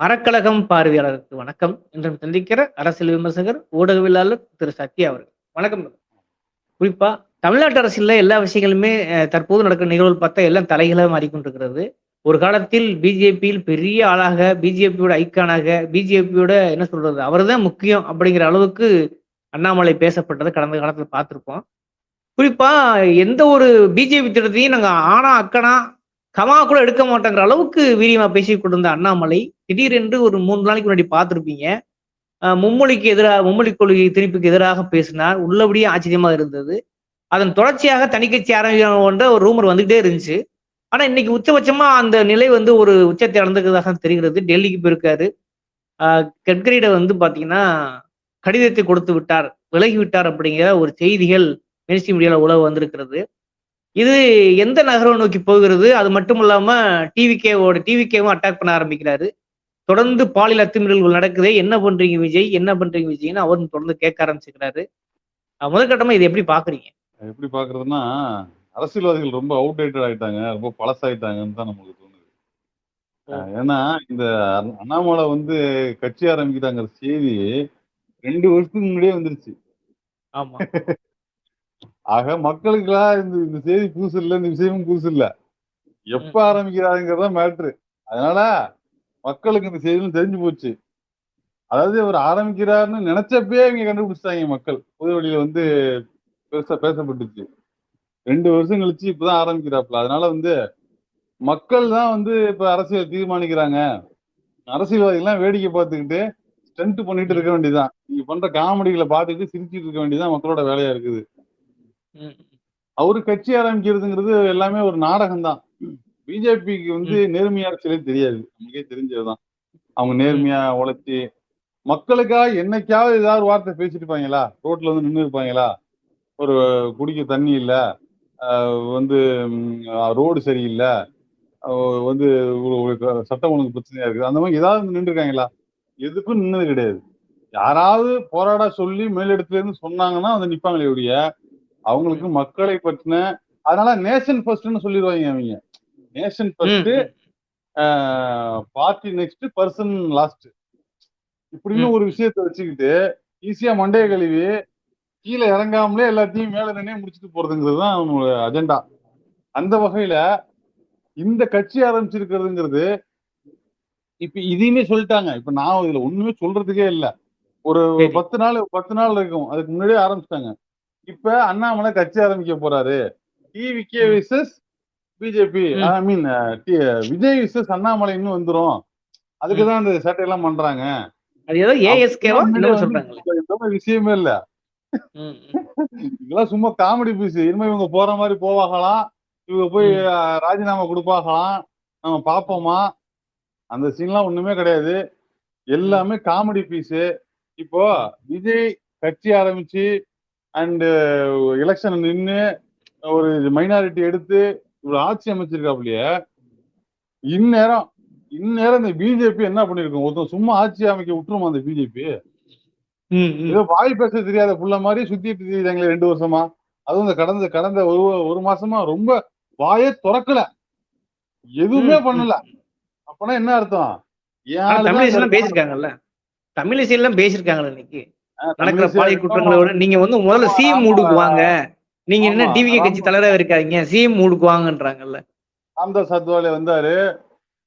அறக்கழகம் பார்வையாளருக்கு வணக்கம். இன்று சந்திக்கிற அரசியல் விமர்சகர், ஊடகவியலாளர் திரு சத்யா அவர்கள். வணக்கம். குறிப்பா தமிழ்நாட்டு அரசியல்ல எல்லா விஷயங்களுமே தற்போது நடக்கிற நிகழ்வுகள் பார்த்தா எல்லாம் தலைகீழா மாறிக்கொண்டிருக்கிறது. ஒரு காலத்தில் பிஜேபியில் பெரிய ஆளாக, பிஜேபியோட ஐகானாக, பிஜேபியோட என்ன சொல்றது? அவர்தான் முக்கியம் அப்படிங்கிற அளவுக்கு அண்ணாமலை பேசப்பட்டத கடந்த காலத்துல பார்த்திருப்போம். குறிப்பா எந்த ஒரு பிஜேபி திட்டத்தையும் நாங்க ஆனா, அக்கனா, கமா கூட எடுக்க மாட்டோங்கிற அளவுக்கு வீரியமா பேசிக் கொண்டிருந்த அண்ணாமலை, திடீரென்று ஒரு 3 நாளைக்கு முன்னாடி பார்த்திருப்பீங்க. மும்மொழி கொள்கை திணிப்புக்கு எதிராக பேசினார். உள்ளபடியே ஆச்சரியமா இருந்தது. அதன் தொடர்ச்சியாக தனிக்கட்சி ஆரம்பிக்கணும்ன்ற ஒரு ரூமர் வந்துகிட்டே இருந்துச்சு. ஆனா இன்னைக்கு உச்சபட்சமா அந்த நிலை வந்து ஒரு உச்சத்தை அடைந்திருக்கிறதாக தெரிகிறது. டெல்லிக்கு போயிருக்காரு. கட்கரியிட வந்து பாத்தீங்கன்னா, கடிதத்தை கொடுத்து விட்டார், விலகி விட்டார் அப்படிங்கிற ஒரு செய்திகள் மெயின்ஸ்ட்ரீம் மீடியால உலவ வந்திருக்கிறது. இது எந்த நகரம் நோக்கி போகிறது? அது மட்டும் இல்லாம டிவிகேவும் அட்டாக் பண்ண ஆரம்பிக்கிறாரு. தொடர்ந்து பாலியல் அத்துமீறல்கள் நடக்குதே, என்ன பண்றீங்க விஜய்? என்ன பண்றீங்க விஜய்ன்னு அவரும் தொடர்ந்து கேட்க ஆரம்பிச்சிருக்கிறாரு. முதற்கட்டமா இத எப்படி பார்க்குறீங்க? எப்படி பாக்குறதுன்னா, அரசியல்வாதிகள் ரொம்ப அவுட்டேட்டட் ஆயிட்டாங்க. ரொம்ப பழசாயிட்டாங்கன்னு தான் நமக்கு தோணுது. ஓ! ஏன்னா, இந்த அண்ணாமலை வந்து கட்சி ஆரம்பிக்கிறாங்கிற செய்தி 2 வருஷத்துக்கு முன்னாடியே வந்துருச்சு. ஆமா. ஆக மக்களுக்கெல்லாம் இந்த இந்த செய்தி புதுசு இல்ல. இந்த விஷயமும் புதுசு இல்ல. எப்ப ம். ஆரம்பிக்கிறாருங்கிறது தான் மேட்ரு. அதனால மக்களுக்கு இந்த செய்தியும் தெரிஞ்சு போச்சு. அதாவது அவர் ஆரம்பிக்கிறாருன்னு நினைச்சப்பயே இவங்க கண்டுபிடிச்சிட்டாங்க மக்கள். பொது வெளியில வந்து ம். பெருசா பேசப்பட்டுச்சு. 2 வருஷம் கழிச்சு இப்பதான் ஆரம்பிக்கிறாப்புல. அதனால வந்து மக்கள் தான் வந்து இப்ப அரசியல் தீர்மானிக்கிறாங்க. அரசியல்வாதிகள்லாம் வேடிக்கை பார்த்துக்கிட்டு ஸ்டண்ட் பண்ணிட்டு ம். இருக்க வேண்டியதுதான். நீங்க பண்ற காமெடிகளை பார்த்துக்கிட்டு சிரிச்சிட்டு இருக்க வேண்டியதுதான் மக்களோட வேலையா இருக்குது. ம். அவரு கட்சி ஆரம்பிக்கிறதுங்கிறது எல்லாமே ஒரு நாடகம் தான். பிஜேபிக்கு வந்து ம். நேர்மையா அரசியலே தெரியாது. நமக்கே தெரிஞ்சதுதான். அவங்க ம். நேர்மையா உழைச்சி மக்களுக்காக என்னைக்காவது ஏதாவது ஒரு வார்த்தை பேசிட்டு இருப்பாங்களா? ரோட்ல வந்து நின்று இருப்பாங்களா? ஒரு குடிக்க தண்ணி இல்ல, வந்து ரோடு சரியில்ல, வந்து சட்டம் ஒழுங்கு பிரச்சனையா இருக்குது. அந்த மாதிரி ஏதாவது நின்று இருக்காங்களா? எதுக்கும் நின்னது கிடையாது. யாராவது போராட சொல்லி மேலிடத்துல இருந்து சொன்னாங்கன்னா வந்து நிப்பாங்களே ஒழிய, அவங்களுக்கு ம். மக்களை பற்றின அதனால நேஷன் ஃபர்ஸ்ட்னு சொல்லிடுவாங்க அவங்க. நேஷன் ம். ஃபர்ஸ்ட், ம். Party next, person last. இப்படின்னு ம். ஒரு விஷயத்தை வச்சுக்கிட்டு ஈஸியா மண்டைய ம். கழுவி கீழே இறங்காமலே எல்லாத்தையும் மேல நின்னே முடிச்சுட்டு போறதுங்கிறது தான் அவங்களோட அஜெண்டா. அந்த வகையில இந்த கட்சி ஆரம்பிச்சிருக்கிறதுங்கிறது இப்ப இதையுமே சொல்லிட்டாங்க. இப்ப நான் இதுல ஒண்ணுமே சொல்றதுக்கே இல்ல. ஒரு சரி. 10 நாள் இருக்கும். அதுக்கு முன்னாடியே ஆரம்பிச்சிட்டாங்க. இப்ப அண்ணாமலை கட்சி ஆரம்பிக்க போறாரு. டிவிகே ம். விசஸ் பிஜேபி, ஐ ம். மீன் விஜய் விசஸ் அண்ணாமலை இன்னும் வந்துரும். ம். அதுக்குதான் இந்த சேட்டையெல்லாம் பண்றாங்க. அது ஏதோ ஏஎஸ்கேவா அப்படிலாம் முன்னாடியே என்னமோ வந்து சொல்றாங்களே. இந்த மாதிரி விஷயமே இல்ல. ம். ம். இதெல்லாம் சும்மா காமெடி பீஸ். இனிமே இவங்க போற மாதிரி போவாங்களாம். இவங்க போய் ம். ராஜினாமா கொடுப்பாங்களாம். நம்ம ம். பாப்போமா? அந்த சீன்லாம் ஒண்ணுமே கிடையாது. ம். எல்லாமே காமெடி பீஸ். இப்போ ம். விஜய் கட்சி ஆரம்பிச்சு அண்ட் எலெக்ஷன் நின்னு ஒரு மைனாரிட்டி எடுத்து இவ்வளவு ஆட்சி அமைச்சிருக்காப்லயே, இந்நேரம் இந்நேரம் இந்த பிஜேபி என்ன பண்ணிருக்கும்? ஒருத்தன் சும்மா ஆட்சி அமைக்க விட்டுருமா அந்த பிஜேபி? ம். ம். ஏதோ வாய் பேச தெரியாத புள்ள மாதிரி சுத்திட்டு தெரியுறாங்களே 2 வருஷமா. அதுவும் இந்த கடந்த கடந்த ஒரு மாசமா ரொம்ப வாயே திறக்கல. எதுவுமே ம். ம். பண்ணல. அப்பனா என்ன அர்த்தம்? என் ஆனா ஆளு தான் அங்க தமிழிசைலாம் இருக்கான். பேசியிருக்காங்கல்ல. தமிழிசைலாம் பேசியிருக்காங்கல்ல இன்னைக்கு. நடக்கிற தமிழிசையா பாலியல் இருக்கட்டும், குற்றங்கள விட நீங்க வந்து முதல்ல சிஎம் ராம மூடுக்கு வாங்க. நீங்க என்ன ஆமா டிவிகே கட்சி ராம தலைவரா இருக்காதீங்க. சிஎம் மூடுக்கு வாங்கன்றாங்கல்ல. ராம்தாஸ் அத்வாலே வந்தாரு.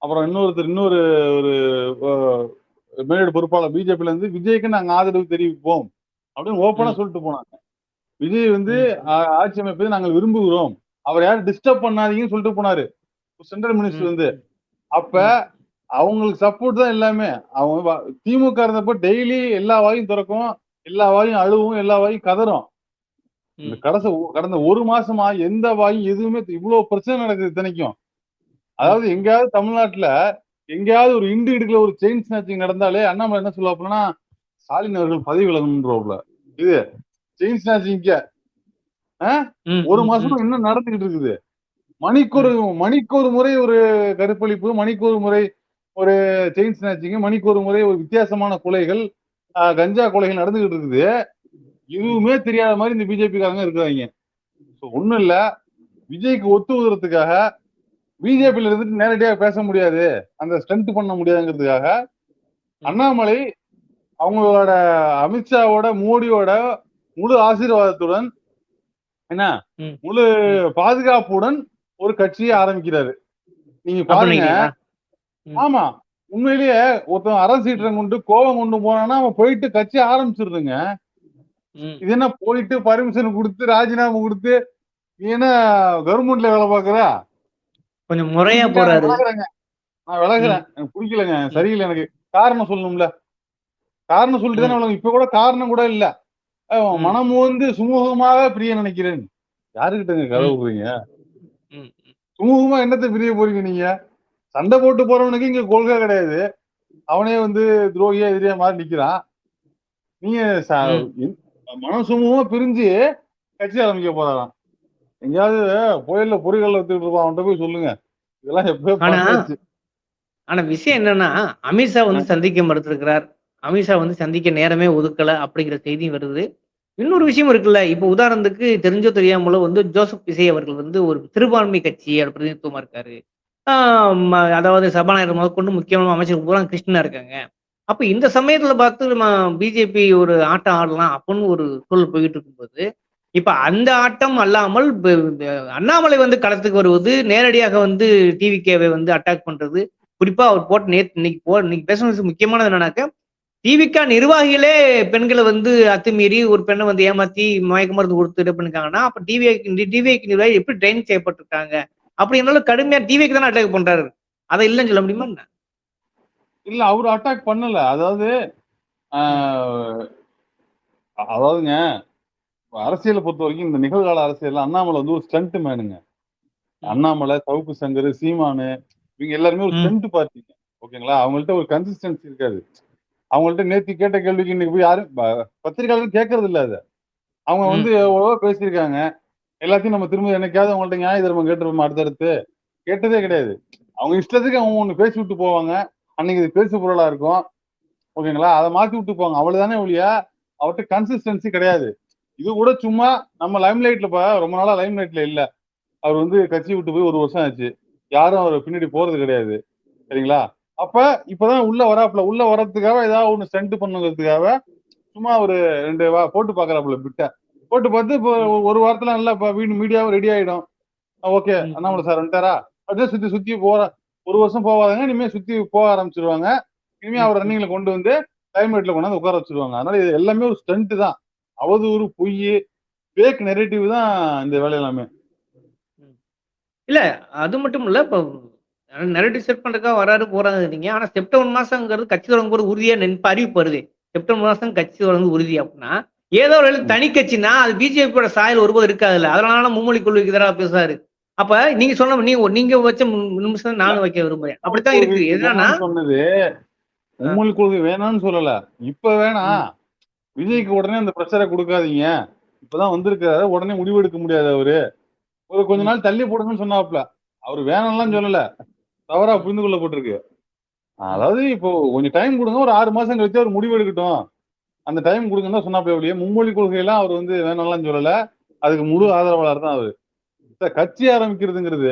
அப்புறம் இன்னொரு ஒரு மேலிட பொறுப்பாளர் பிஜேபில இருந்து விஜய்க்கு நாங்க ஆதரவு தெரிவிப்போம் அப்படின்னு ஓப்பனா ம். சொல்லிட்டு போனாங்க. விஜய் வந்து ம். ஆட்சி அமைப்பதை நாங்கள் விரும்புகிறோம். அவர் யாரும் டிஸ்டர்ப் பண்ணாதீங்கன்னு சொல்லிட்டு போனாரு. சென்ட்ரல் மினிஸ்டர் ம். வந்து. ம். அப்ப ம். அவங்களுக்கு சப்போர்ட் தான் எல்லாமே. அவங்க திமுக இருந்தப்ப டெய்லி எல்லா வாயும் திறக்கும், எல்லா வாயும் அழுவும், எல்லா வாயும் கதறும். இந்த ம். கடந்த ஒரு மாசமா எந்த வாயும் எதுவுமே இவ்வளவு பிரச்சனை நடக்குது இத்தனைக்கும். ம். அதாவது எங்கேயாவது தமிழ்நாட்டுல எங்கேயாவது ஒரு இண்டு இடுக்குல ஒரு செயின் ஸ்நாச்சிங் நடந்தாலே அண்ணாமலை என்ன சொல்லுவாப்புலன்னா, ஸ்டாலின் அவர்கள் பதவி விலகணும்ன்றவாப்புல. இது செயின் ஸ்நாச்சிங்க ம். ஒரு ம். ம். மாசமா இன்னும் நடந்துகிட்டு இருக்குது. மணிக்கொரு ம். மணிக்கொரு முறை ஒரு கருப்பளிப்பு, மணிக்கொரு முறை ஒரு செயின் ஸ்நாச்சிங், மணிக்கொரு முறை ஒரு வித்தியாசமான கொலைகள், கஞ்சா கொலைகள் நடந்துகிட்டு இருக்குது. ம். எதுவுமே தெரியாத மாதிரி இந்த பிஜேபி காரங்க இருக்கிறாங்க. ஒண்ணும் இல்ல, விஜய்க்கு ஒத்து ஊதுறதுக்காக பிஜேபியில இருந்துட்டு நேரடியாக பேச முடியாது, அந்த ஸ்டண்ட் பண்ண முடியாதுங்கிறதுக்காக அண்ணாமலை அவங்களோட அமித்ஷாவோட மோடியோட முழு ஆசீர்வாதத்துடன் என்ன முழு பாதுகாப்புடன் ஒரு கட்சியை ஆரம்பிக்கிறாரு. நீங்க பாருங்க. ஆமா, உண்மையிலேயே ஒருத்தன் அரசீற்றம் கொண்டு கோபம் கொண்டு போனான்னா அவன் போயிட்டு கட்சி ஆரம்பிச்சிருதுங்க. இது என்ன போயிட்டு பர்மிஷன் கொடுத்து ராஜினாமா கொடுத்து நீ என்ன கவர்மெண்ட்ல வேலை பாக்குற? கொஞ்சம் முறையா போறாரு. நான் விலகுறேன், எனக்கு பிடிக்கலங்க, சரியில்லை, எனக்கு காரணம் சொல்லணும்ல. காரணம் சொல்லிட்டு தானே இப்ப கூட காரணம் கூட இல்ல. மனம் வந்து சுமூகமாக பிரிய நினைக்கிறேன். யாருக்கிட்டங்க கதை விடுறீங்க? சுமூகமா என்னத்தை பிரிய போறீங்க நீங்க? சண்டை போட்டு போறவனுக்கு இங்க கொள்கை கிடையாது. அவனே வந்து துரோகியா எதிரியா மாதிரி நிக்கிறான். நீங்க மனம் சுமூகமா பிரிஞ்சு கட்சி ஆரம்பிக்க போறாராம். எங்கேயாவது புயல்ல பொறிகள் வச்சுட்டு இருப்பான், அவன்கிட்ட போய் சொல்லுங்க. இதெல்லாம் எப்ப. ஆனா விஷயம் என்னன்னா, அமித்ஷா வந்து சந்திக்க மறுத்திருக்கிறார். அமித்ஷா வந்து சந்திக்க நேரமே ஒதுக்கல அப்படிங்கிற செய்தியும் வருது. இன்னொரு விஷயம் இருக்குல்ல, இப்ப உதாரணத்துக்கு தெரிஞ்சோ தெரியாமலோ வந்து ஜோசப் விஜய் அவர்கள் வந்து ஒரு சிறுபான்மை கட்சியோட பிரதிநிதித்துவமா இருக்காரு. அதாவது சபாநாயகர் முதற்கொண்டு முக்கியமான அமைச்சர் பூரா கிறிஸ்டினா இருக்காங்க. அப்ப இந்த சமயத்துல பார்த்து நம்ம பிஜேபி ஒரு ஆட்டம் ஆடலாம் அப்படின்னு ஒரு சூழல் போயிட்டு இருக்கும்போது, இப்ப அந்த ஆட்டம் அல்லாமல் அண்ணாமலை வந்து களத்துக்கு வருவது, நேரடியாக வந்து டிவிகேவை வந்து அட்டாக் பண்றது, குறிப்பா அவர் போட்ட இன்னைக்கு பேசுறது முக்கியமானது என்னன்னாக்க, டிவிகா நிர்வாகிகளே பெண்களை வந்து அத்துமீறி ஒரு பெண்ணை வந்து ஏமாத்தி மயக்க மருந்து கொடுத்து இது பண்ணிருக்காங்கன்னா, அப்ப டிவிக்கு நிர்வாகி எப்படி ட்ரெயின் செய்யப்பட்டிருக்காங்க அப்படின்னாலும் கடுமையா டிவிக்கு தானே அட்டாக் பண்றாரு. அதை இல்லைன்னு சொல்ல முடியுமா என்ன? இல்ல, அவரு அட்டாக் பண்ணல. அதாவதுங்க, அரசியலை பொறுத்த வரைக்கும் இந்த நிகழ்கால அரசியல் அண்ணாமலை வந்து ஒரு ஸ்டண்ட் மேனுங்க. அண்ணாமலை, சவுக்கு சங்கர், சீமானு இவங்க எல்லாருமே ஒரு ஸ்டண்ட் பார்ட்டிங்க. ஓகேங்களா? அவங்கள்ட்ட ஒரு கன்சிஸ்டன்சி இருக்காது. அவங்கள்ட்ட நேத்து கேட்ட கேள்விக்கு இன்னைக்கு போய் யாரும் பத்திரிகையாளர்கள் கேட்கறது இல்ல. அதை அவங்க வந்து எவ்வளவோ பேசியிருக்காங்க. எல்லாத்தையும் நம்ம திரும்ப என்னைக்காவது அவங்கள்ட்ட நியாய தர்மம் கேட்டுருப்போம். அடுத்தடுத்து கேட்டதே கிடையாது. அவங்க இஷ்டத்துக்கு அவங்க ஒண்ணு பேசி விட்டு போவாங்க. அன்னைக்கு இது பேசு பொருளா இருக்கும். ஓகேங்களா? அதை மாத்தி விட்டு போவாங்க. அவ்வளவுதானே ஒழிய அவர்கிட்ட கன்சிஸ்டன்சி கிடையாது. இது கூட சும்மா நம்ம லைம்லைட்ல ரொம்ப நாளா லைம்லைட்ல இல்ல. அவர் வந்து கட்சி விட்டு போய் 1 வருஷம் ஆச்சு. யாரும் அவர் பின்னாடி போறது கிடையாது. சரிங்களா? அப்ப இப்பதான் உள்ள வரதுக்காக ஏதாவது ஒண்ணு ஸ்டண்ட் பண்ணுங்கிறதுக்காக சும்மா ஒரு 2 போட்டு பாக்குறாப்புல பிட்ட போட்டு பார்த்து இப்போ 1 வாரத்துல நல்லா மீடியாவும் ரெடி ஆயிடும். ஓகே, அண்ணாமலை சார் வந்துட்டாரா அப்படியே சுத்தி போற 1 வருஷம் போவாதுங்க. இனிமே சுத்தி போக ஆரம்பிச்சிருவாங்க. இனிமே அவர் ரன்னிங்ல கொண்டு வந்து லைம்லைட்ல கொண்டாந்து உட்கார வச்சிருவாங்க. அதனால இது எல்லாமே ஒரு ஸ்டண்ட் தான். அவதூறு, பொய், ஃபேக் நெரேட்டிவ் தான் இந்த வேலை எல்லாமே. இல்ல அது மட்டும் இல்ல, இப்ப நெரேட்டிவ் செட் பண்றதுக்காக வராரு போறாங்க நீங்க. ஆனா செப்டம்பர் மாசங்கிறது கட்சி தொடங்கும் போது உறுதியா அறிவிப்பு வருது. செப்டம்பர் மாசம் கட்சி தொடங்கு உறுதி அப்படின்னா, ஏதோ ஒரு தனி கட்சினா அது பிஜேபியோட சாயல் ஒருபோது இருக்காதுல்ல. அதனால மும்மொழி கொள்கைக்கு எதிராக பேசுறாரு. அப்ப நீங்க சொன்ன நீங்க வச்ச நிமிஷம் நானும் வைக்க விரும்புறேன். அப்படித்தான் இருக்கு. என்னன்னா சொன்னது மும்மொழி கொள்கை வேணாம்னு சொல்லல. இப்ப வேணாம், விஜய்க்கு உடனே அந்த பிரஷரை கொடுக்காதீங்க. இப்பதான் வந்திருக்காரு, உடனே முடிவெடுக்க முடியாது. அவரு ஒரு கொஞ்ச நாள் தள்ளி போடுங்கன்னு சொன்னாப்ல. அவரு வேணாம்லாம் சொல்லல, தவறா புரிந்து கொள்ளப்பட்டிருக்கு. அதாவது இப்போ கொஞ்சம் டைம் கொடுங்க, ஒரு 6 மாசம் கழிச்சு அவர் முடிவு எடுக்கட்டும், அந்த டைம் கொடுங்கன்னு தான் சொன்னாப்ல. அப்படியே மும்மொழி கொள்கையெல்லாம் அவர் வந்து வேணாம்லாம் சொல்லல. அதுக்கு முழு ஆதரவாளர் தான் அவரு. கட்சி ஆரம்பிக்கிறதுங்கிறது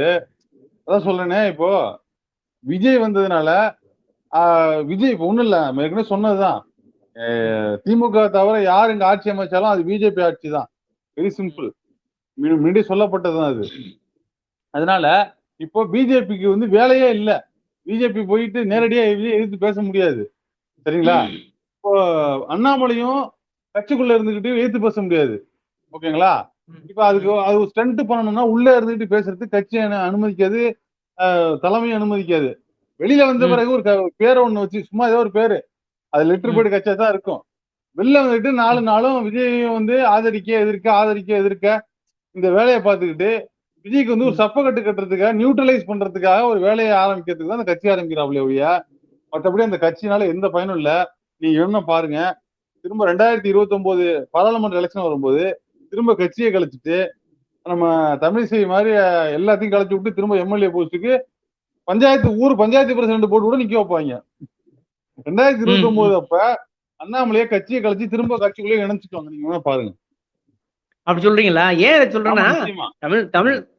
அதான் சொல்றேனே. இப்போ விஜய் வந்ததுனால விஜய் இப்ப ஒண்ணும் இல்ல, ஏற்கனவே சொன்னதுதான். திமுக தவிர யார் இங்க ஆட்சி அமைச்சாலும் அது பிஜேபி ஆட்சி தான். Very simple. முன்னாடி சொல்லப்பட்டதுதான் அது. அதனால இப்போ பிஜேபிக்கு வந்து வேலையே இல்ல. பிஜேபி போயிட்டு நேரடியா எதிர்த்து பேச முடியாது. சரிங்களா? இப்போ அண்ணாமலையும் கட்சிக்குள்ள இருந்துகிட்டு எதிர்த்து பேச முடியாது. ஓகேங்களா? இப்ப அது ஸ்டண்ட் பண்ணணும்னா உள்ள இருந்துகிட்டு பேசுறதுக்கு கட்சி அனுமதிக்காது, தலைமை அனுமதிக்காது. வெளியில வந்த பிறகு ஒரு பேரை ஒண்ணு வச்சு சும்மா ஏதோ ஒரு பேரு, அது லெட்டர் பேடு கட்சியா தான் இருக்கும். வெளில வந்துட்டு 4 நாளும் விஜயும் வந்து எதிர்க்க இந்த வேலையை பார்த்துக்கிட்டு விஜய்க்கு வந்து ஒரு சப்பக்கட்டு கட்டுறதுக்காக, நியூட்ரலைஸ் பண்றதுக்காக ஒரு வேலையை ஆரம்பிக்கிறதுக்கு தான் அந்த கட்சி ஆரம்பிக்கிறாப்ல ஒழிய மற்றபடி அந்த கட்சினால எந்த பயனும் இல்ல. நீங்க என்ன பாருங்க, திரும்ப 2029 பாராளுமன்ற எலெக்ஷன் வரும்போது திரும்ப கட்சியை கழிச்சிட்டு நம்ம தமிழிசை மாதிரி எல்லாத்தையும் கழிச்சு விட்டு திரும்ப எம்எல்ஏ போஸ்டுக்கு பஞ்சாயத்து பிரசிடண்ட் போட்டு கூட நிக்க வைப்பாங்க. 2029 அப்ப அண்ணாமலையே கட்சியை கழிச்சு திரும்ப கட்சிக்குள்ளே இணைச்சுக்குவாங்க. நீங்க வேணா பாருங்க. அப்படி சொல்றீங்களா? ஏன் இதை சொல்றேன்னா,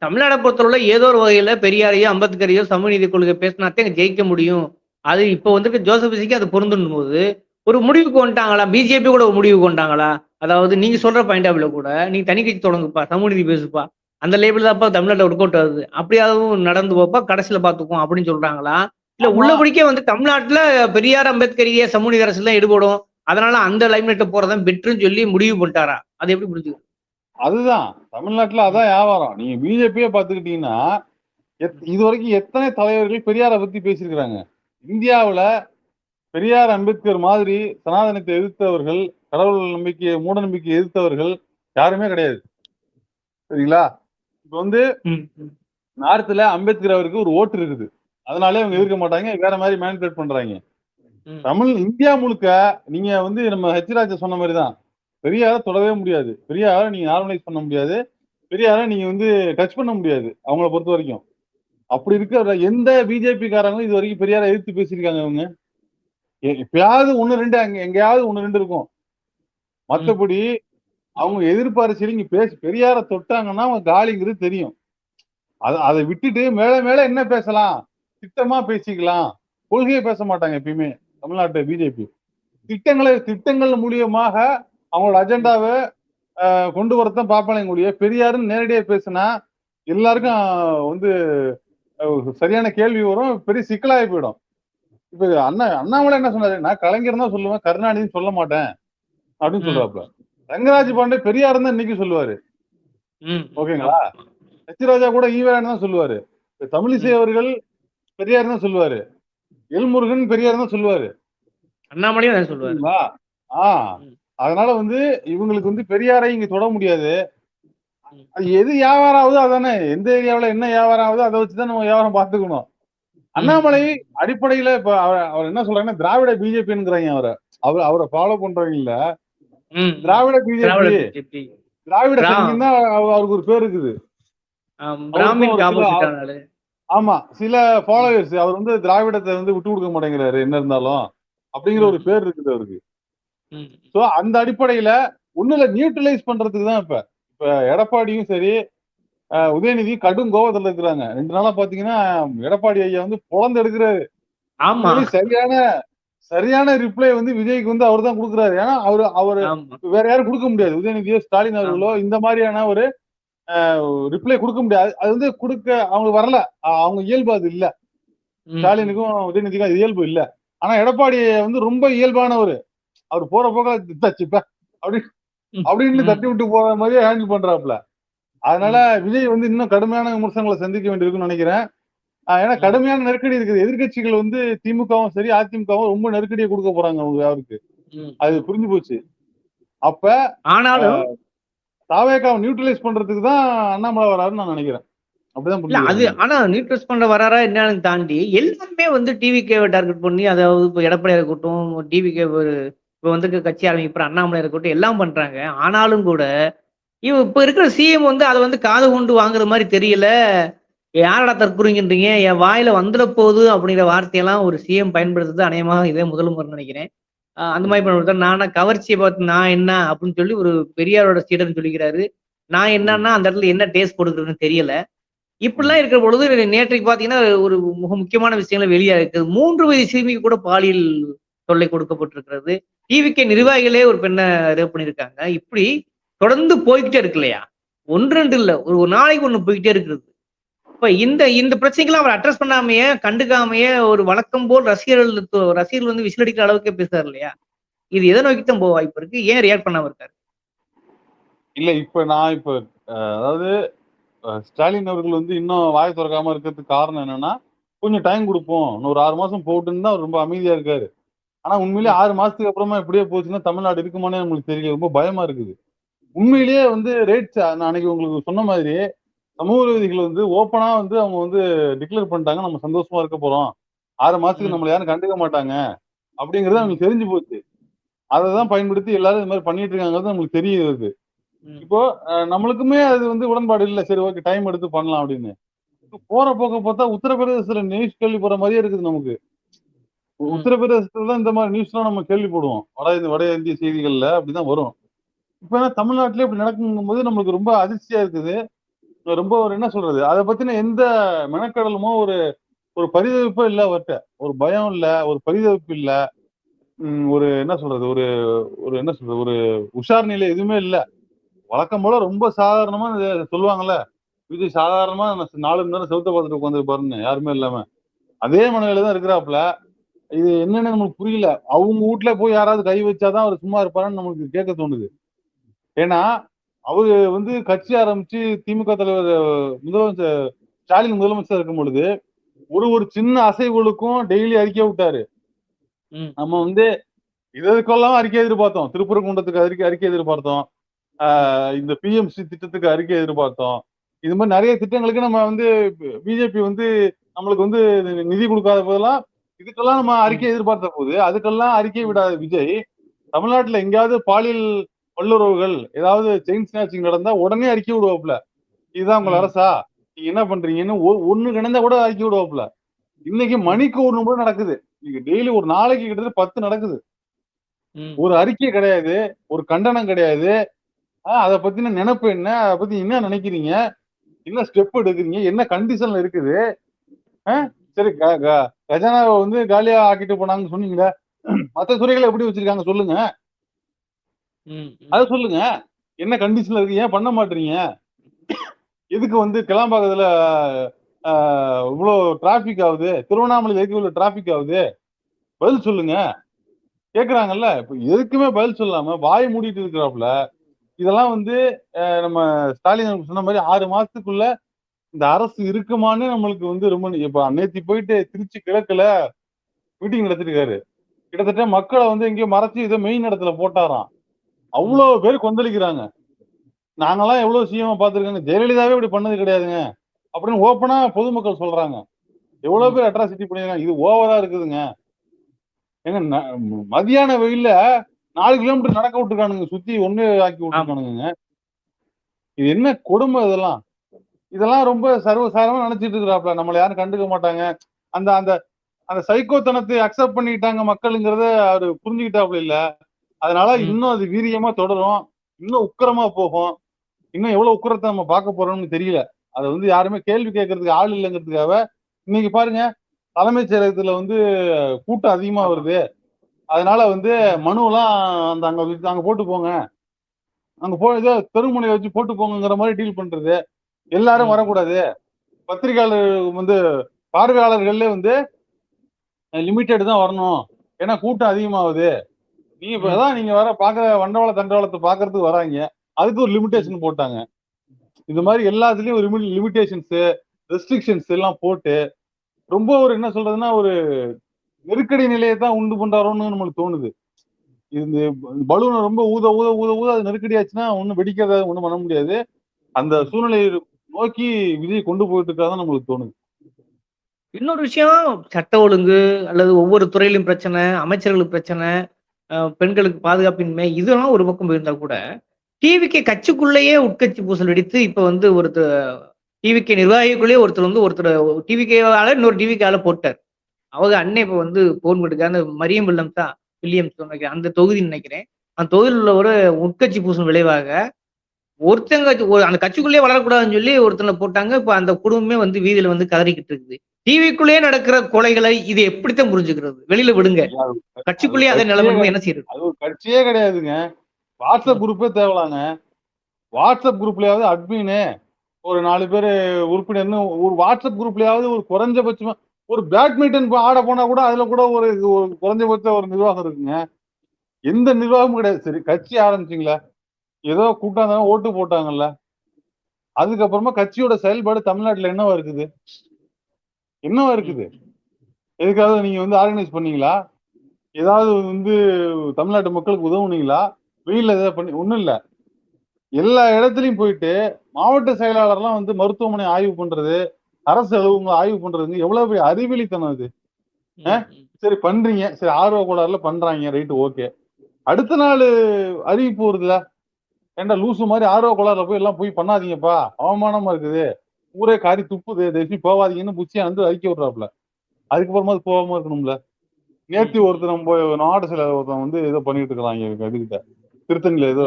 தமிழ்நாடை பொறுத்தவரை ஏதோ ஒரு வகையில பெரியாரையோ அம்பேத்கரையோ சமூக நீதி கொள்கை பேசினாத்தே ஜெயிக்க முடியும் அது இப்ப வந்திருக்க ஜோசப் விஜய்க்கு அது பொருந்தும் போது, ஒரு முடிவுக்கு வந்துட்டாங்களா? பிஜேபி கூட ஒரு முடிவுக்கு வந்துட்டாங்களா? அதாவது நீங்க சொல்ற பாயிண்ட் ஆஃப் வியூல கூட, "நீ தனி கட்சி தொடங்குப்பா, சமூக நீதி பேசுப்பா. அந்த லேபிள் தான்ப்பா தமிழ்நாட்டுல ஒர்க் அவுட் ஆகுது. அப்படியாவது நடந்து போப்பா, கடைசியில பார்த்துக்குவோம்." அப்படின்னு சொல்றாங்களா? இல்ல ஆமா. உள்ளபடிக்கே வந்து தமிழ்நாட்டுல பெரியார், அம்பேத்கரிய சமூக நீதி அரசியல் தான் ஈடுபடும். அதனால அந்த லைம்லைட்ல போறது தான் பெட்டர்ன்னு சொல்லி முடிவு பண்ணிட்டாரா? அத எப்படி புரிஞ்சுக்கணும்? அதுதான். தமிழ்நாட்டுல ம். அதான் வியாபாரம். நீங்க பிஜேபியே பார்த்துக்கிட்டீங்கன்னா, ம். இதுவரைக்கும் எத்தனை தலைவர்கள் பெரியார பத்தி பேசியிருக்கிறாங்க. இந்தியாவுல பெரியார், அம்பேத்கர் மாதிரி சனாதனத்தை எதிர்த்தவர்கள், கடவுள் நம்பிக்கைய மூட நம்பிக்கையை எதிர்த்தவர்கள் யாருமே கிடையாது. சரிங்களா? இப்ப வந்து ம். ம். நார்த்ல அம்பேத்கர் அவருக்கு ஒரு ஓட்டு இருக்குது. அதனாலே அவங்க ம். எதிர்க்க மாட்டாங்க. வேற மாரி மேனிபுலேட் பண்றாய்ங்க. ம். இந்தியா முழுக்க நீங்க வந்து நம்ம ராஜா சொன்ன மாரி தான். பெரியார தொடவே முடியாது. பெரியார நீங்க நார்மலைஸ் பண்ண முடியாது. பெரியார நீங்க வந்து டச் பண்ண முடியாது. அவங்கள பொறுத்தவரைக்கும். அப்படி இருக்கிற எந்த பிஜேபி காரங்களும் இதுவரைக்கும் பெரியார எதிர்த்து பேசியிருக்காங்க அவங்க? எப்பயாவது 1, 2 அங்க எங்கேயாவது 1, 2 இருக்கும். ம். மத்தபடி அவங்க எதிர்ப்பு அரசியல் இங்க பெரியார தொட்டாங்கன்னா அவங்க காலிங்கிறது தெரியும். அத அத விட்டுட்டு மேல மேல என்ன பேசலாம்? திட்டமா பேசிக்கலாம். கொள்கைய பேச மாட்டாங்க எப்பயுமே. தமிழ்நாட்டு பிஜேபி. திட்டங்கள் மூலியமாக அவங்களோட ம். அஜெண்டாவ கொண்டு வரத்தான் பார்ப்பாங்களே ஒழிய, பெரியாருன்னு நேரடியா பேசுனா, ம். எல்லாருக்கும் வந்து சரியான கேள்வி வரும். பெரிய சிக்கலாகி போயிடும். இப்ப அண்ணாமலை என்ன சொன்னாரு? நான் கலைஞர் தான் சொல்லுவேன். கருணாநிதின்னு சொல்ல மாட்டேன். அப்படின்னு ம். சொல்றாப்புல. ரங்கராஜ் ம். பாண்டே பெரியாருன்னு தான் இன்னைக்கும் சொல்லுவாரு. ம். ஓகேங்களா? ஆமா. ராஜா கூட ஈவேரான்னு தான் சொல்லுவாரு. தமிழிசை ம். அவர்கள் பெரியார் தான் சொல்லுவாரு. எல்முருகன் பெரியார் தான் சொல்லுவாரு. அண்ணாமலையும் அதான் சொல்லுவாரு. புரியுதுங்களா? ஆ. ம். அதனால வந்து இவங்களுக்கு வந்து பெரியாரை இங்க தொட முடியாது. ம். அது எது வியாபாரம் ஆகுதோ அதானே. எந்த ஏரியாவுல என்ன வியாபாரம் ஆகுதோ அத வச்சு தான் நம்ம வியாபாரம் பார்த்துக்கணும். ம். அண்ணாமலை ம். அடிப்படையில இப்ப அவர் என்ன சொல்றாங்கன்னா, திராவிட பிஜேபிங்கிறாய்ங்க அவர. அவர ஃபாலோ பண்றவங்கல்ல, ம். ம். திராவிட திராவிட பிஜேபி, பிஜேபி. திராவிட பிரா சங்கின்னு தான் அவருக்கு ஒரு பேர் இருக்குது. அவருக்கும் பிராமின்க்கு ஒரு சில ஆப்போசிட் ஆனாரு. ஆமா. சில ம். ஃபாலோவர்ஸ் அவர் வந்து திராவிடத்த வந்து விட்டு குடுக்க மாட்டேங்கிறாரு என்ன இருந்தாலும். அப்படிங்கிற ஒரு ம். பேர் இருக்குது அவருக்கு. ம். சோ அந்த அடிப்படையில ஒண்ணும் இல்ல நியூட்ரலைஸ் பண்றதுக்கு தான் இப்ப. இப்ப எடப்பாடியும் சரி, உதயநிதி கடும் கோவத்துல இருக்கிறாங்க. 2 நாளா பாத்தீங்கன்னா, எடப்பாடி ஐயா வந்து பொளந்து எடுக்குறாரு. ஆமா, உண்மையிலேயே சரியான சரியான ரிப்ளை வந்து விஜய்க்கு வந்து அவர் தான் குடுக்குறாரு. ஏன்னா, அவரு அவரு ஆமா, வேற யாரும் குடுக்க முடியாது. உதயநிதியோ, ஸ்டாலின் அவர்களோ ஆமா. இந்த மாரியான ஒரு ரிப்ளை குடுக்க முடியாது. அது வந்து குடுக்க அவங்களுக்கு வரல. அவங்க இயல்பு அது இல்ல. ம். ம். ஸ்டாலினுக்கும், உதயநிதிக்கும் அது இயல்பு இல்ல. ஆனா எடப்பாடி வந்து ரொம்ப இயல்பானவரு. அவரு போற போக்குல "இந்தாச்சு பே" அப்படி ம். அப்படின்னு தட்டி ம். விட்டு போற மாரியே ஹேண்டில் பண்றாப்புல. அதனால ம். விஜய் வந்து இன்னும் கடுமையான விமர்சனங்கள சந்திக்க வேண்டியிருக்கும்னு நெனைக்கிறேன். ஏன்னா ம். கடுமையான நெருக்கடி இருக்குது. எதிர்க்கட்சிகள் வந்து திமுகவும் சரி, அதிமுகவும் ரொம்ப நெருக்கடிய குடுக்க போறாங்க அவருக்கு. ம். அது ம். புரிஞ்சு போச்சு. அப்ப அ ஆனாலும் தாவேகாவ நியூட்ரலைஸ் பண்றதுக்கு தான் அண்ணாமலை வராருன்னு நான் நெனைக்கிறேன். அப்படிதான் இல்ல புரிஞ்சுக்கிறேன் அது நானு. ஆனா நியூட்ரஸ் பண்ண வராரா என்னன்னு தாண்டி, எல்லாருமே வந்து டிவிகேவ டார்கெட் பண்ணி, அதாவது இப்ப எடப்பாடியா இருக்கட்டும், டிவிகே ஒரு இப்ப வந்திருக்க கட்சி ஆரம்பிக்கிற அண்ணாமலையா இருக்கட்டும், எல்லாம் பண்றாங்க. ஆனாலும் கூட, இப்ப இருக்கிற சிஎம் வந்து அத வந்து காது கொண்டு வாங்குற மாரி தெரியல. "யாரடா தற்குறிங்கன்றீங்க? என் வாயில வந்துற போது" அப்படிங்கிற வார்த்தையெல்லாம் ஒரு சிஎம் பயன்படுத்துறது அநேகமாக இதே முதல் முறைன்னு நெனைக்கிறேன். அந்த மாரி ம். பயன்படுத்துறாரு. நானா கவர்ச்சிய பார்த்து நான் என்ன அப்படின்னு சொல்லி ஒரு பெரியாரோட சீடர்ன்னு சொல்லிக்கிறாரு. நான் ம். என்னன்னா அந்த இடத்துல என்ன டேஸ்ட் கொடுக்குறதுன்னு தெரியல. ம். இப்படிலாம் இருக்கிற பொழுது நேற்றைக்கு பார்த்தீங்கன்னா, ஒரு முக்கியமான விஷயங்கள் வெளியா இருக்குது. 3 வயது சிறுமிக்கு கூட பாலியல் தொல்லை கொடுக்கப்பட்டிருக்கிறது. டிவிகே நிர்வாகிகளே ஒரு பெண்ண ரேப் பண்ணியிருக்காங்க. இப்படி தொடர்ந்து போய்க்கிட்டே இருக்கு இல்லையா? 1, 2 இல்ல. ஒரு ஒரு நாளைக்கு ஒண்ணு போய்க்கிட்டே இருக்குது. இப்ப இந்த இந்த பிரச்சனைக்கெல்லாம் அவர் அட்ரஸ் பண்ணாமயே, கண்டுக்காமயே ஒரு வழக்கம் போல் ரசிகர்கள் வந்து விசில் அடிக்கிற அளவுக்கே பேசுறாரு இல்லையா? இது எத நோக்கி தான் போக வாய்ப்பு இருக்கு? ஏன் ரியாக்ட் பண்ணாம இருக்காரு? இல்ல இப்ப அதாவது ஸ்டாலின் அவர்கள் வந்து இன்னும் வாய தொறக்காம இருக்கிறதுக்கு காரணம் என்னன்னா, கொஞ்சம் டைம் குடுப்போம். இன்னும் ஒரு 6 மாசம் போகட்டும்ன்னு தான் அவர் ரொம்ப அமைதியா இருக்காரு. ஆனா உண்மையிலேயே ம். 6 மாசத்துக்கு அப்புறமா இப்படியே போச்சுன்னா, தமிழ்நாடு இருக்குமான்னே நம்மளுக்கு தெரியல. ரொம்ப பயமா இருக்குது. உண்மையிலேயே வந்து ரேட்ஸ் நான் அன்னைக்கு உங்களுக்கு சொன்ன மாதிரி, சமூக விரோதிகள் வந்து ஓப்பனா வந்து அவங்க வந்து டிக்ளேர் பண்ணிட்டாங்க. நம்ம சந்தோஷமா இருக்க போறோம். 6 மாசத்துக்கு ம். நம்மள யாரும் கண்டுக்க மாட்டாங்க. அப்படிங்கிறது ம். அவங்களுக்கு தெரிஞ்சு போச்சு. அததான் ம். பயன்படுத்தி எல்லாரும் இது மாரி பண்ணிட்டு இருக்காங்கறது நம்மளுக்கு தெரிய வருது. ம். இப்போ நம்மளுக்குமே அது வந்து உடன்பாடு இல்ல. சரி ஓகே டைம் எடுத்து பண்ணலாம் அப்படின்னு. போற போக்க பார்த்தா உத்தரப்பிரதேசத்துல நியூஸ் கேள்விப்படுற மாரியே இருக்குது நமக்கு. ம். உத்தரப்பிரதேசத்துல தான் இந்த மாரி நியூஸ்லாம் நம்ம கேள்விப்படுவோம். வட இந்திய செய்திகள்ல அப்படிதான் வரும். இப்ப ஏன்னா தமிழ்நாட்டிலே இப்படி நடக்குங்கும்போது நம்மளுக்கு ரொம்ப அதிர்ச்சியா இருக்குது. ரொம்ப ஒரு என்ன சொல்றது? அத பத்தின எந்த மெனக்கெடலுமோ, ஒரு ஒரு பரிதவிப்பே இல்ல அவர்கிட்ட. ஒரு பயம் இல்ல, ஒரு பரிதவிப்பு இல்ல. ஒரு என்ன சொல்றது? ஒரு ஒரு என்ன சொல்றது? ஒரு உஷார் நிலை எதுவுமே இல்ல. வழக்கம் போல ரொம்ப சாதாரணமா சொல்லுவாங்கல்ல, விஜய் சாதாரணமா 4 மணி நேரம் செவுத்த பார்த்துட்டு உட்கார்ந்திருப்பாருன்னு, யாருமே இல்லாம. அதே மனநிலையில தான் இருக்கிறாப்புல. இது என்னன்னு நமக்கு புரியல. அவங்க வீட்ல போய் யாராவது கை வச்சாதான் அவர் சும்மா இருப்பாருன்னு நமக்கு கேட்க தோணுது. ஏன்னா, அவரு கட்சி ஆரம்பிச்சு திமுக தலைவர் முதலமைச்சர் ஸ்டாலின் முதலமைச்சரா இருக்கும் பொழுது, ஒரு ஒரு சின்ன அசைவுகளுக்கும் டெய்லி அறிக்கை விட்டாரு. ம். நம்ம இதுக்கெல்லாம் அறிக்கை எதிர்பார்த்தோம். திருப்பரங்குன்றத்துக்கு அறிக்கை எதிர்பார்த்தோம். இந்த பிஎம்சி திட்டத்துக்கு அறிக்கை எதிர்பார்த்தோம். இது மாதிரி நிறைய திட்டங்களுக்கு நம்ம பிஜேபி நம்மளுக்கு நிதி கொடுக்காத போதெல்லாம் இதுக்கெல்லாம் நம்ம அறிக்கை எதிர்பார்த்த போது அதுக்கெல்லாம் அறிக்கை விடாத விஜய் தமிழ்நாட்டுல எங்கேயாவது பாலியல் வல்லுறவுகள் ஏதாவது செயின் ஸ்நாச்சிங் நடந்தா உடனே அறிக்கை விடுவாப்புல. இதுதான் உங்கள் அரசா, நீங்க என்ன பண்றீங்கன்னு ஒண்ணு கிடந்தா கூட அறிக்கை விடுவாப்புல. இன்னைக்கு மணிக்கு ஒரு கூட நடக்குது. இன்னைக்கு டெய்லி ஒரு நாளைக்கு கிட்டத்தட்ட 10 நடக்குது. ஒரு அறிக்கை கிடையாது, ஒரு கண்டனம் கிடையாது. அத பத்தின நினைப்பு என்ன, அதை பத்தி என்ன நினைக்கிறீங்க, என்ன ஸ்டெப் எடுக்கிறீங்க, என்ன கண்டிஷன்ல இருக்குது. சரி, கஜானாவை காலியா ஆக்கிட்டு போனாங்கன்னு சொன்னீங்களே, மத்த துறைகளை எப்படி வச்சிருக்காங்க சொல்லுங்க. அத சொல்லுங்க. என்ன கண்டிஷன்ல இருக்கு, ஏன் பண்ண மாட்டீங்க? எதுக்கு கிளாம்பாக்கத்துல இவ்வளவு டிராபிக் ஆகுது, திருவண்ணாமலையில் எதுக்கு இவ்வளவு டிராபிக் ஆகுது, பதில் சொல்லுங்க. கேக்குறாங்கல்ல. இப்ப எதுக்குமே பதில் சொல்லாம வாய் மூடிட்டு இருக்கிறாப்புல. இதெல்லாம் நம்ம ஸ்டாலின் சொன்ன மாதிரி 6 மாசத்துக்குள்ள இந்த அரசு இருக்குமான்னு நம்மளுக்கு ரொம்ப இப்ப நேத்தி போயிட்டு திருச்சி கிழக்குல மீட்டிங் நடத்திருக்காரு. கிட்டத்தட்ட மக்களை எங்கேயோ மறைச்சு இதை மெயின் இடத்துல போட்டாராம். அவ்வளவு பேர் கொந்தளிக்கிறாங்க. நாங்கெல்லாம் எவ்வளவு சிஎம் பாத்துருக்காங்க, ஜெயலலிதாவே இப்படி பண்ணது கிடையாதுங்க அப்படின்னு ஓப்பனா பொதுமக்கள் சொல்றாங்க. எவ்வளவு பேர் அட்ராசிட்டி பண்ணிருக்காங்க. இது ஓவரா இருக்குதுங்க. ஏங்க மதியான வெயில்ல 4 கிலோமீட்டர் நடக்க விட்டுருக்கானுங்க, சுத்தி ஒண்ணு ஆக்கி விட்டுருக்கானுங்க. இது என்ன கொடுமை இதெல்லாம். இதெல்லாம் ரொம்ப சர்வசாதாரணமா நினைச்சிட்டு இருக்கிறாப்ல. நம்மள யாரும் கண்டுக்க மாட்டாங்க. அந்த அந்த அந்த சைக்கோத்தனத்தை அக்செப்ட் பண்ணிட்டாங்க மக்களுங்கிறத அவரு புரிஞ்சுக்கிட்டாப்ல இல்ல. அதனால இன்னும் அது வீரியமா தொடரும், இன்னும் உக்கிரமா போகும். இன்னும் எவ்வளவு உக்கிரத்தை நம்ம பார்க்க போறோம்னு தெரியல. அதை யாருமே கேள்வி கேட்கறதுக்கு ஆள் இல்லைங்கிறதுக்காக இன்னைக்கு பாருங்க, தலைமைச் செயலகத்துல கூட்டம் அதிகமா வருது. அதனால மனு எல்லாம் அங்க போட்டு போங்க, அங்க ஏதோ தெருமுனையை வச்சு போட்டு போங்கிற மாதிரி டீல் பண்றது. எல்லாரும் வரக்கூடாது, பத்திரிகையாளர் பார்வையாளர்கள்ல லிமிட்டெட் தான் வரணும், ஏன்னா கூட்டம் அதிகமாகுது. நீங்க இப்பதான் நீங்க பாக்குற வண்டவாள தண்டவாளத்தை பாக்குறதுக்கு வராங்க, அதுக்கு ஒரு லிமிடேஷன் போட்டாங்க. இந்த மாதிரி எல்லாத்துலயும் ஒரு லிமிடேஷன்ஸ், ரெஸ்ட்ரிக்ஷன்ஸ் எல்லாம் போட்டு ரொம்ப என்ன சொல்றதுன்னா ஒரு நெருக்கடி நிலையை தான் உண்டு பண்றாரோன்னு நம்மளுக்கு தோணுது. இந்த பலூனை ரொம்ப ஊத ஊத ஊத ஊத அது நெருக்கடி ஆச்சுன்னா ஒன்னும் வெடிக்கிறத ஒண்ணும் பண்ண முடியாது. அந்த சூழ்நிலையை நோக்கி விஜய் கொண்டு போயிட்டு இருக்காதான் நம்மளுக்கு தோணுது. இன்னொரு விஷயம், சட்ட ஒழுங்கு அல்லது ஒவ்வொரு துறையிலும் பிரச்சனை, அமைச்சர்களுக்கு பிரச்சனை, பெண்களுக்கு பாதுகாப்பின்மை, இதெல்லாம் ஒரு பக்கம் இருந்தா கூட டிவிகே கட்சிக்குள்ளேயே உட்கட்சி பூசல் வெடித்து இப்ப ஒருத்தர் டிவிகே நிர்வாகிக்குள்ளேயே ஒருத்தர் டிவிகேவால இன்னொரு டிவிகேவால போட்டார். அவங்க அண்ணன் இப்ப போன் போட்டுக்க அந்த மரியம் வில்லம் தான் வில்லியம்ஸ் நினைக்கிறேன், அந்த தொகுதி நினைக்கிறேன். அந்த தொகுதியில் உள்ள ஒரு உட்கட்சி பூசல் விளைவாக ஒருத்தங்க அந்த கட்சிக்குள்ளேயே வளரக்கூடாதுன்னு சொல்லி ஒருத்தனை போட்டாங்க. இப்ப அந்த குடும்பமே வீதியில கதறிக்கிட்டு இருக்குது. டிவிக்குள்ளேயே நடக்கிற கொலைகளை இது எப்படித்தான் புரிஞ்சுக்கிறது? வெளியில விடுங்க, கட்சிக்குள்ளேயே அதே நிலைமை என்ன செய்யறது? அது ஒரு கட்சியே கிடையாதுங்க. வாட்ஸ்அப் குரூப்பே தேவலாங்க. வாட்ஸ்அப் குரூப்லயாவது அட்மினு ஒரு 4 பேர் உறுப்பினர்னு ஒரு வாட்ஸ்அப் குரூப்லயாவது ஒரு குறைஞ்சபட்சமா ஒரு பேட்மிண்டன் ஆட போனா கூட அதுல கூட ஒரு குறைஞ்சபட்ச ஒரு நிர்வாகம் இருக்குங்க. எந்த நிர்வாகமும் கிடையாது. சரி, கட்சி ஆரம்பிச்சிங்களா, ஏதோ கூட்டாங்க, ஓட்டு போட்டாங்கல்ல, அதுக்கப்புறமா கட்சியோட செயல்பாடு தமிழ்நாட்டுல என்னவா இருக்குது? என்னவா இருக்குது? எதுக்காவது நீங்க ஆர்கனைஸ் பண்ணீங்களா? ஏதாவது தமிழ்நாட்டு மக்களுக்கு உதவுனீங்களா? வெயில்ல ஏதாவது பண்ணி ஒண்ணும் இல்ல. எல்லா இடத்துலயும் போயிட்டு மாவட்ட செயலாளர்லாம் மருத்துவமனை ஆய்வு பண்றது, அரசு அலுவலகங்களை ஆய்வு பண்றதுங்க எவ்வளவு பெரிய அறிவிலித்தனம் அது. சரி பண்றீங்க, சரி ஆர்வ கோளாறுல பண்றாங்க, ரைட்டு, ஓகே. அடுத்த நாள் அறிவிப்பு வருதுல, ஏண்டா லூசு மாதிரி ஆர்வ கோளாறுல போய் எல்லாம் போய் பண்ணாதீங்கப்பா, அவமானமா இருக்குது, ஊரே காரி துப்புது, தயவுசெய்து போவாதீங்கன்னு புச்சியா அறிக்கை விடுறாப்புல. அதுக்கப்புறமா அது போகாம இருக்கணும்ல. நேத்தி ஒருத்தர் போய் நாடு சில ஒருத்தன் ஏதோ பண்ணிட்டு இருக்கிறாங்க இதுகிட்ட, திருத்தணியில ஏதோ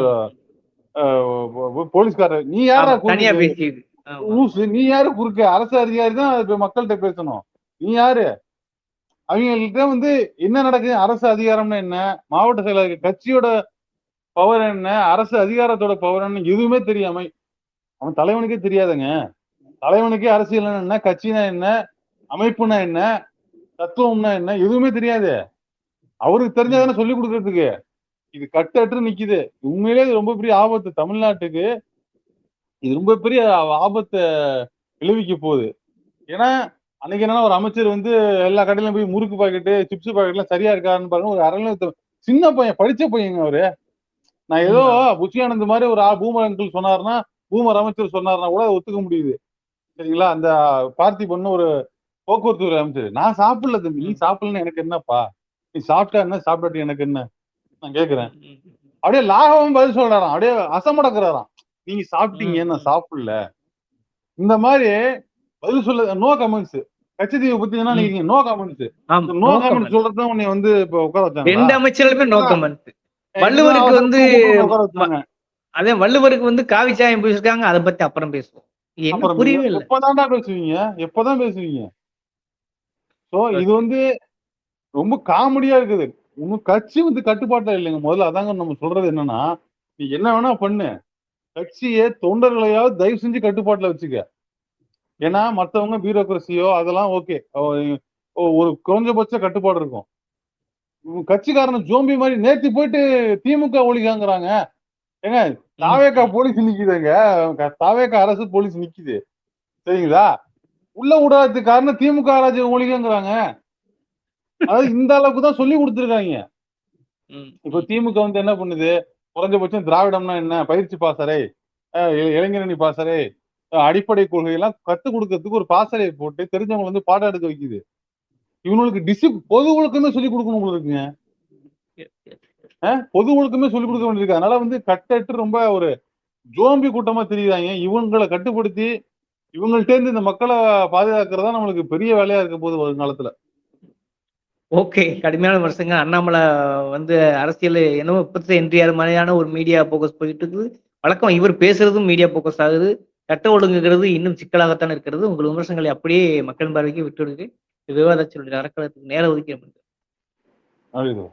போலீஸ்காரர், நீ யாரா தனியா பேசி நீ யாரு குறுக்க? அரசு அதிகாரி தான் மக்கள்கிட்ட பேசணும். நீ யாரு? அவங்கள்ட்ட வந்து என்ன நடக்குது? அரசு அதிகாரம்னா என்ன? மாவட்ட செயலாளர் கட்சியோட பவர் என்ன? அரசு அதிகாரத்தோட பவர் என்ன? எதுவுமே தெரியாம அவன் தலைவனுக்கே தெரியாதுங்க. தலைவனுக்கே அரசியல்னா என்ன? கட்சினா என்ன? அமைப்புனா என்ன? தத்துவம்னா என்ன? எதுவுமே தெரியாது. அவருக்கு தெரிஞ்சதானே சொல்லிக் குடுக்கறதுக்கு. இது கட்டற்று நிக்குது. உண்மையிலேயே இது ரொம்ப பெரிய ஆபத்து தமிழ்நாட்டுக்கு. இது ரொம்ப பெரிய ஆபத்த விளைவிக்க போகுது. ஏன்னா, அன்னைக்கு என்னன்னா ஒரு அமைச்சர் வந்து எல்லா கடையிலும் போய் முறுக்கு பாக்கெட்டு, சிப்ஸ் பாக்கெட்லாம் சரியா இருக்கான்னு பாருங்க. ஒரு அரை சின்ன பையன், படிச்ச பையங்க அவரு. நான் ஏதோ உண்மை. புஷி ஆனந்த் மாரி ஒரு பூமர் அங்கிள் சொன்னாருன்னா, பூமர் அமைச்சர் சொன்னாருன்னா கூட அத ஒத்துக்க முடியுது. சரிங்களா? அந்த பார்த்திபன்னு ஒரு போக்குவரத்து துறை அமைச்சர். நான் சாப்பிடல தம்பி. நீ ம். சாப்பிடலன்னா எனக்கு என்னப்பா? நீ சாப்பிட்டா என்ன? சாப்பிடாட்டி எனக்கு என்ன? நான் கேட்கிறேன். ம். ம். அப்படியே லாகவும் பதில் சொல்றாராம். அப்படியே அசமடக்குறாராம். நீங்க ம். சாப்பிட்டீங்க, நான் ம். சாப்பிடல. இந்த மாரி பதில் சொல்ல நோ கமெண்ட்ஸ். கச்சத்தீவ பத்தி என்ன ம். நினைக்கிறீங்க? No comments. ஆம். இந்த நோ நோ கமெண்ட்ஸ் கமெண்ட். சொல்றது தான் உன்னைய வந்து இப்ப உட்கார வச்சாங்களா? 2 அமைச்சர்களுமே நோ இதுதான் கமெண்ட். இதுதான் வள்ளுவருக்கு வந்து அவசரத்துக்கு கூப்பிட்டு உட்கார வ வச்சாங்க. அதே வள்ளுவருக்கு வந்து காவி சாயம் பூசிருக்காங்க. அத பத்தி அப்புறம் பேசுவோம். என்ன அப்புறம் புரியவே இல்ல. எப்பதான்டா பேசுவீங்க? எப்பதான் பேசுவீங்க? சோ இது ஓகே. வந்து ரொம்ப காமெடியா இருக்குது. உங்க கட்சி வந்து கட்டுப்பாட்டுல இல்லைங்க. முதல்ல அதாங்க நம்ம சொல்றது என்னன்னா, நீ என்ன வேணா பண்ணு. கட்சிய தொண்டர்களையாவது தயவு செஞ்சு கட்டுப்பாட்டுல வச்சுக்க. ஏன்னா ம். மத்தவங்க பியூரோக்ரஸியோ அதெல்லாம் ஓகே. ஒரு குறைஞ்சபட்ச கட்டுப்பாடு இருக்கும். உங்க கட்சிக்காரன ஜோம்பி மாரி நேத்து போயிட்டு திமுக ஒழிகங்கிறாங்க. ஏங்க ம். தாவேகா ம். போலீஸ் நிக்குதுங்க. தாவேகா அரசு போலீஸ் நிக்குது. சரிங்களா? உள்ள விடாததுக்கு காரணம் திமுக அராஜகம் ஒழிகங்கிறாங்க. அதாவது இந்த அளவுக்கு தான் சொல்லிக் குடுத்துருக்காய்ங்க. ம். இப்ப ம். திமுக வந்து என்ன பண்ணுது? குறைஞ்சபட்சம் திராவிடம்னா என்ன? பயிற்சி பாசறை, இளைஞரணி பாசறை, அடிப்படை கொள்கையெல்லாம் கத்துக் குடுக்கறதுக்கு ஒரு பாசறைய போட்டு தெரிஞ்சவங்கள வந்து பாடம் எடுக்க வைக்குது. இவனுங்களுக்கு பொது ஒழுக்கமே சொல்லிக் குடுக்கணும் போல இருக்குங்க. Yes, yes, yes. பொது ஒழுக்கமே சொல்லிக் ம். குடுக்க வேண்டியிருக்கு. அதனால வந்து கட்டற்று ரொம்ப ஒரு ஜோம்பி கூட்டமா திரியிறாய்ங்க. இவங்கள கட்டுப்படுத்தி, இவங்கள்ட்டேருந்து இந்த மக்கள பாதுகாக்கிறது தான் நம்மளுக்கு பெரிய வேலையா இருக்க போகுது வருங்காலத்துல. ஓகே. கடுமையான விமர்சனங்க. அண்ணாமலை வந்து அரசியல் என்னமோ இப்ப என்டிஆர் மாரியான ஒரு மீடியா ஃபோக்கஸ் போயிட்டு இருக்குது. வழக்கம் இவர் பேசுறதும் மீடியா ஃபோக்கஸ் ஆகுது. சட்ட ஒழுங்குங்கிறது இன்னும் சிக்கலாகத்தான் இருக்கிறது. உங்கள் விமர்சனங்களை அப்படியே மக்கள் பார்வைக்கு விட்டுவிடுகிறேன். விவாதத்தினுடைய அறக்களத்துக்கு நேரம் ஒதுக்கி அழுது